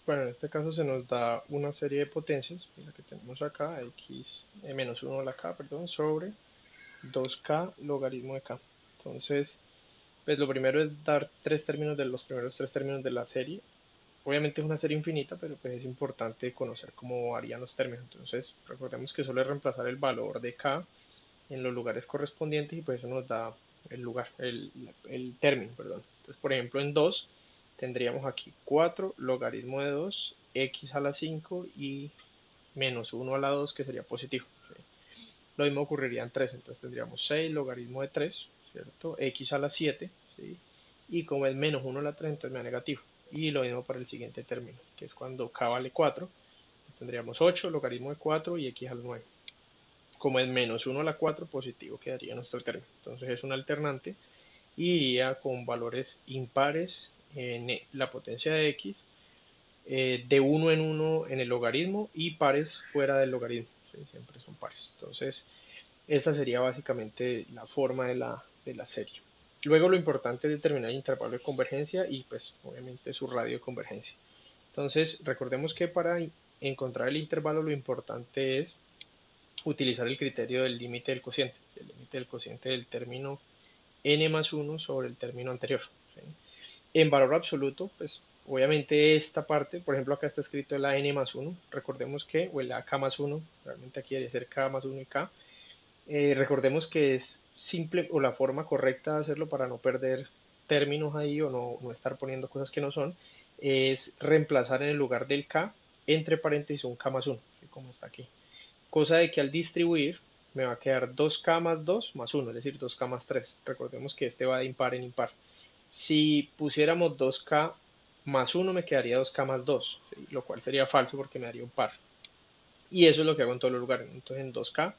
Bueno, en este caso se nos da una serie de potencias, la que tenemos acá, x menos 1 a la k, perdón, sobre 2k logaritmo de k. Entonces, pues lo primero es dar los primeros tres términos de la serie. Obviamente es una serie infinita, pero pues es importante conocer cómo varían los términos. Entonces, recordemos que solo es reemplazar el valor de k en los lugares correspondientes y pues eso nos da el lugar, el término, perdón. Entonces, por ejemplo, en 2 tendríamos aquí 4 logaritmo de 2 x a la 5 y menos 1 a la 2 que sería positivo. ¿Sí? Lo mismo ocurriría en 3, entonces tendríamos 6 logaritmo de 3, ¿cierto? X a la 7, ¿sí? Y como es menos 1 a la 3, entonces me da negativo. Y lo mismo para el siguiente término, que es cuando k vale 4, tendríamos 8 logaritmo de 4 y x a la 9. Como es menos 1 a la 4, positivo quedaría nuestro término. Entonces es un alternante y iría con valores impares en la potencia de x, de uno en uno en el logaritmo y pares fuera del logaritmo. ¿Sí? Siempre son pares. Entonces, esta sería básicamente la forma de la serie. Luego lo importante es determinar el intervalo de convergencia y pues obviamente su radio de convergencia. Entonces, recordemos que para encontrar el intervalo lo importante es utilizar el criterio del límite del cociente, el límite del cociente del término n más 1 sobre el término anterior. ¿Sí? En valor absoluto, pues obviamente esta parte, por ejemplo acá está escrito la n más 1, recordemos que, o la k más 1, realmente aquí debería ser k más 1 y k, recordemos que es simple o la forma correcta de hacerlo para no perder términos ahí o no estar poniendo cosas que no son, es reemplazar en el lugar del k entre paréntesis un k más 1, como está aquí. Cosa de que al distribuir me va a quedar 2k más 2 más 1, es decir, 2k más 3. Recordemos que este va de impar en impar. Si pusiéramos 2k más 1 me quedaría 2k más 2, ¿sí? Lo cual sería falso porque me daría un par. Y eso es lo que hago en todos los lugares. Entonces en 2k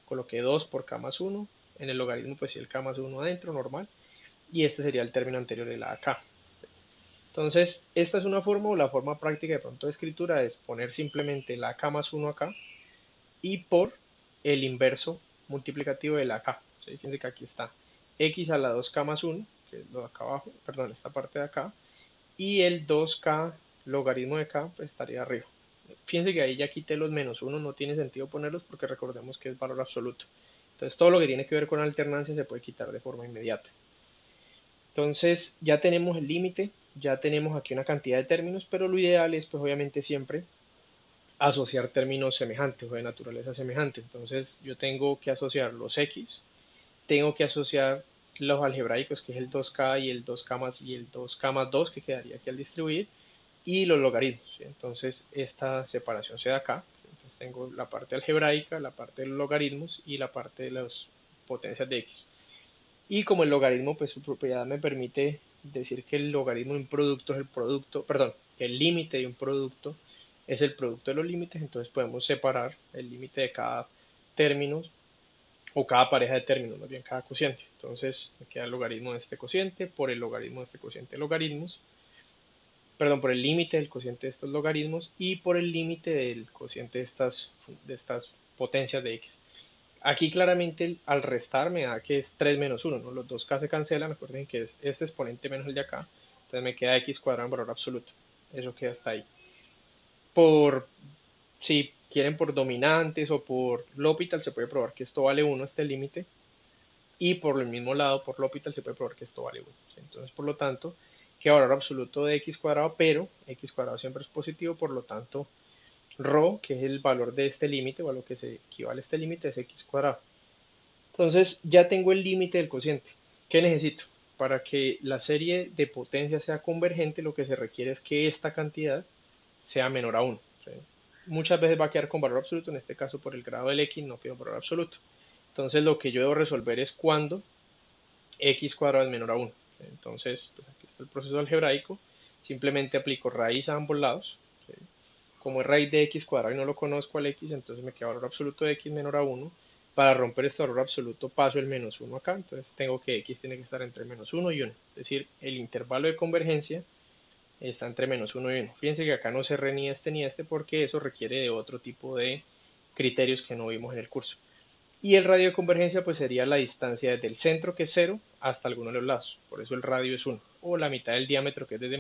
coloqué 2 por k más 1. En el logaritmo pues si el k más 1 adentro, normal. Y este sería el término anterior de la k. Entonces esta es una forma o la forma práctica de pronto de escritura es poner simplemente la k más 1 acá y por el inverso multiplicativo de la k. ¿Sí? Fíjense que aquí está x a la 2k más 1, que es lo de acá abajo, perdón, esta parte de acá, y el 2k logaritmo de k pues estaría arriba. Fíjense que ahí ya quité los menos 1, no tiene sentido ponerlos porque recordemos que es valor absoluto. Entonces todo lo que tiene que ver con alternancia se puede quitar de forma inmediata. Entonces ya tenemos el límite, ya tenemos aquí una cantidad de términos, pero lo ideal es pues obviamente siempre asociar términos semejantes o de naturaleza semejante. Entonces yo tengo que asociar los x, tengo que asociar los algebraicos, que es el 2k y el 2k más 2, que quedaría aquí al distribuir, y los logaritmos. ¿Sí? Entonces esta separación se da acá. Entonces tengo la parte algebraica, la parte de los logaritmos y la parte de las potencias de x. Y como el logaritmo, pues su propiedad me permite decir que el logaritmo de un producto es el producto, perdón, el límite de un producto es el producto de los límites, entonces podemos separar el límite de cada término o cada pareja de términos, más bien cada cociente. Entonces me queda el logaritmo de este cociente por el logaritmo de este cociente de logaritmos, perdón, por el límite del cociente de estos logaritmos y por el límite del cociente de estas potencias de x. Aquí claramente al restar me da que es 3 menos 1, ¿no? Los dos k se cancelan, recuerden que es este exponente menos el de acá, entonces me queda x cuadrado en valor absoluto, eso queda hasta ahí. Por, si quieren por dominantes o por L'Hopital se puede probar que esto vale 1, este límite, y por el mismo lado, por L'Hopital se puede probar que esto vale 1. Entonces, por lo tanto, queda valor absoluto de x cuadrado, pero x cuadrado siempre es positivo, por lo tanto, ρ, que es el valor de este límite, o a lo que se equivale a este límite, es x cuadrado. Entonces ya tengo el límite del cociente. ¿Qué necesito? Para que la serie de potencia sea convergente, lo que se requiere es que esta cantidad sea menor a 1. ¿Sí? Muchas veces va a quedar con valor absoluto, en este caso por el grado del x no quedó valor absoluto. Entonces lo que yo debo resolver es cuando x cuadrado es menor a 1. Entonces, pues aquí está el proceso algebraico. Simplemente aplico raíz a ambos lados. ¿Sí? Como es raíz de x cuadrado y no lo conozco al x, entonces me queda valor absoluto de x menor a 1. Para romper este valor absoluto paso el menos 1 acá, entonces tengo que x tiene que estar entre menos 1 y 1. Es decir, el intervalo de convergencia está entre menos 1 y 1. Fíjense que acá no cerré ni este porque eso requiere de otro tipo de criterios que no vimos en el curso. Y el radio de convergencia pues sería la distancia desde el centro, que es 0, hasta alguno de los lados. Por eso el radio es 1. O la mitad del diámetro, que es desde